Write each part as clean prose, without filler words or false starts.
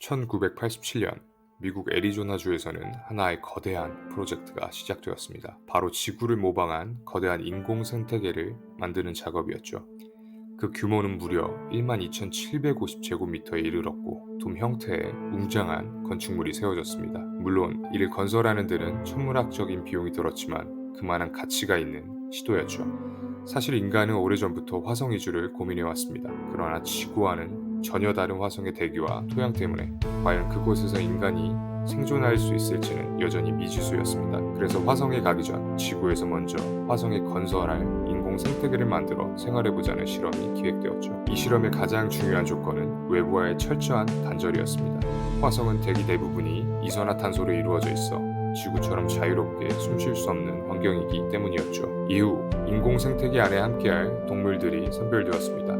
1987년 미국 애리조나주에서는 하나의 거대한 프로젝트가 시작되었습니다. 바로 지구를 모방한 거대한 인공 생태계를 만드는 작업이었죠. 그 규모는 무려 12,750제곱미터에 이르렀고 돔 형태의 웅장한 건축물이 세워졌습니다. 물론 이를 건설하는 데는 천문학적인 비용이 들었지만 그만한 가치가 있는 시도였죠. 사실 인간은 오래전부터 화성 이주를 고민해왔습니다. 그러나 지구와는 전혀 다른 화성의 대기와 토양 때문에 과연 그곳에서 인간이 생존할 수 있을지는 여전히 미지수였습니다. 그래서 화성에 가기 전 지구에서 먼저 화성에 건설할 인공 생태계를 만들어 생활해보자는 실험이 기획되었죠. 이 실험의 가장 중요한 조건은 외부와의 철저한 단절이었습니다. 화성은 대기 대부분이 이산화탄소로 이루어져 있어 지구처럼 자유롭게 숨쉴 수 없는 환경이기 때문이었죠. 이후 인공 생태계 안에 함께할 동물들이 선별되었습니다.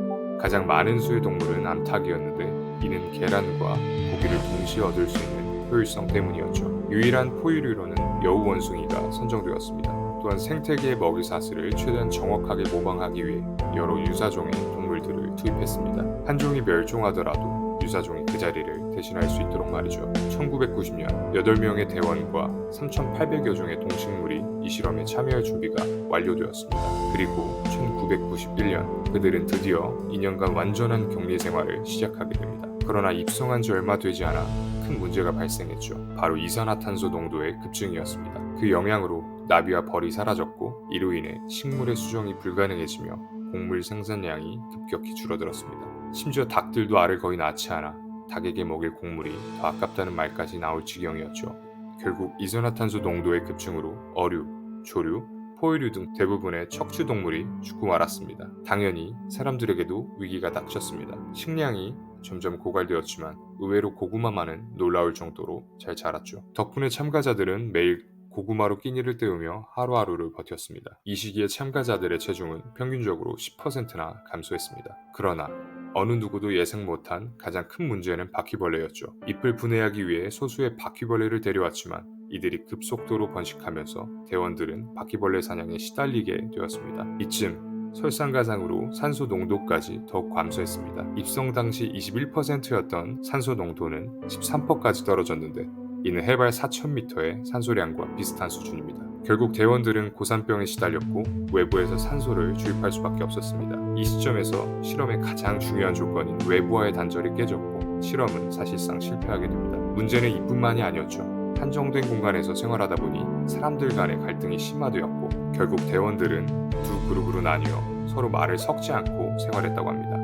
가장 많은 수의 동물은 암탉이었는데 이는 계란과 고기를 동시에 얻을 수 있는 효율성 때문이었죠. 유일한 포유류로는 여우 원숭이가 선정되었습니다. 또한 생태계의 먹이 사슬을 최대한 정확하게 모방하기 위해 여러 유사종의 동물들을 투입했습니다. 한 종이 멸종하더라도 유사종이 그 자리를 대신할 수 있도록 말이죠. 1990년 8명의 대원과 3,800여 종의 동식물이 이 실험에 참여할 준비가 완료되었습니다. 그리고 1991년 그들은 드디어 2년간 완전한 격리 생활을 시작하게 됩니다. 그러나 입성한 지 얼마 되지 않아 큰 문제가 발생했죠. 바로 이산화탄소 농도의 급증이었습니다. 그 영향으로 나비와 벌이 사라졌고 이로 인해 식물의 수정이 불가능해지며 곡물 생산량이 급격히 줄어들었습니다. 심지어 닭들도 알을 거의 낳지 않아 닭에게 먹일 곡물이 더 아깝다는 말까지 나올 지경이었죠. 결국 이산화탄소 농도의 급증으로 어류, 조류, 포유류 등 대부분의 척추 동물이 죽고 말았습니다. 당연히 사람들에게도 위기가 닥쳤습니다. 식량이 점점 고갈되었지만 의외로 고구마만은 놀라울 정도로 잘 자랐죠. 덕분에 참가자들은 매일 고구마로 끼니를 때우며 하루하루를 버텼습니다. 이 시기에 참가자들의 체중은 평균적으로 10%나 감소했습니다. 그러나 어느 누구도 예상 못한 가장 큰 문제는 바퀴벌레였죠. 잎을 분해하기 위해 소수의 바퀴벌레를 데려왔지만 이들이 급속도로 번식하면서 대원들은 바퀴벌레 사냥에 시달리게 되었습니다. 이쯤 설상가상으로 산소 농도까지 더욱 감소했습니다. 입성 당시 21%였던 산소 농도는 13%까지 떨어졌는데 이는 해발 4,000m의 산소량과 비슷한 수준입니다. 결국 대원들은 고산병에 시달렸고 외부에서 산소를 주입할 수밖에 없었습니다. 이 시점에서 실험의 가장 중요한 조건인 외부와의 단절이 깨졌고 실험은 사실상 실패하게 됩니다. 문제는 이뿐만이 아니었죠. 한정된 공간에서 생활하다 보니 사람들 간의 갈등이 심화되었고 결국 대원들은 두 그룹으로 나뉘어 서로 말을 섞지 않고 생활했다고 합니다.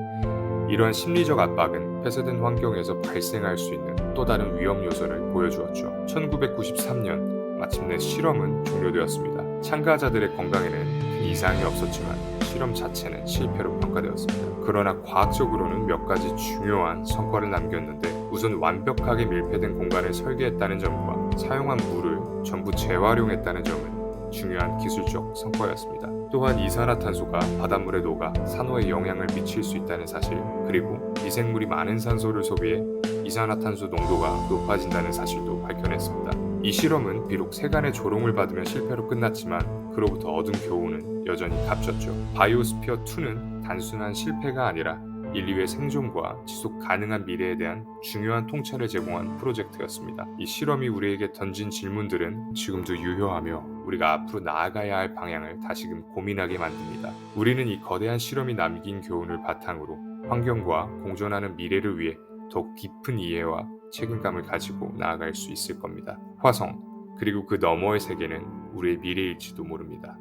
이러한 심리적 압박은 폐쇄된 환경에서 발생할 수 있는 또 다른 위험 요소를 보여주었죠. 1993년 마침내 실험은 종료되었습니다. 참가자들의 건강에는 큰 이상이 없었지만 실험 자체는 실패로 평가되었습니다. 그러나 과학적으로는 몇 가지 중요한 성과를 남겼는데 우선 완벽하게 밀폐된 공간을 설계했다는 점과 사용한 물을 전부 재활용했다는 점은 중요한 기술적 성과였습니다. 또한 이산화탄소가 바닷물에 녹아 산호에 영향을 미칠 수 있다는 사실, 그리고 미생물이 많은 산소를 소비해 이산화탄소 농도가 높아진다는 사실도 밝혀냈습니다. 이 실험은 비록 세간의 조롱을 받으며 실패로 끝났지만 그로부터 얻은 교훈은 여전히 값졌죠. 바이오스피어2는 단순한 실패가 아니라 인류의 생존과 지속 가능한 미래에 대한 중요한 통찰을 제공한 프로젝트였습니다. 이 실험이 우리에게 던진 질문들은 지금도 유효하며 우리가 앞으로 나아가야 할 방향을 다시금 고민하게 만듭니다. 우리는 이 거대한 실험이 남긴 교훈을 바탕으로 환경과 공존하는 미래를 위해 더욱 깊은 이해와 책임감을 가지고 나아갈 수 있을 겁니다. 화성, 그리고 그 너머의 세계는 우리의 미래일지도 모릅니다.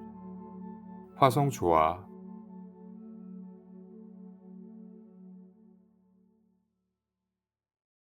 화성 좋아.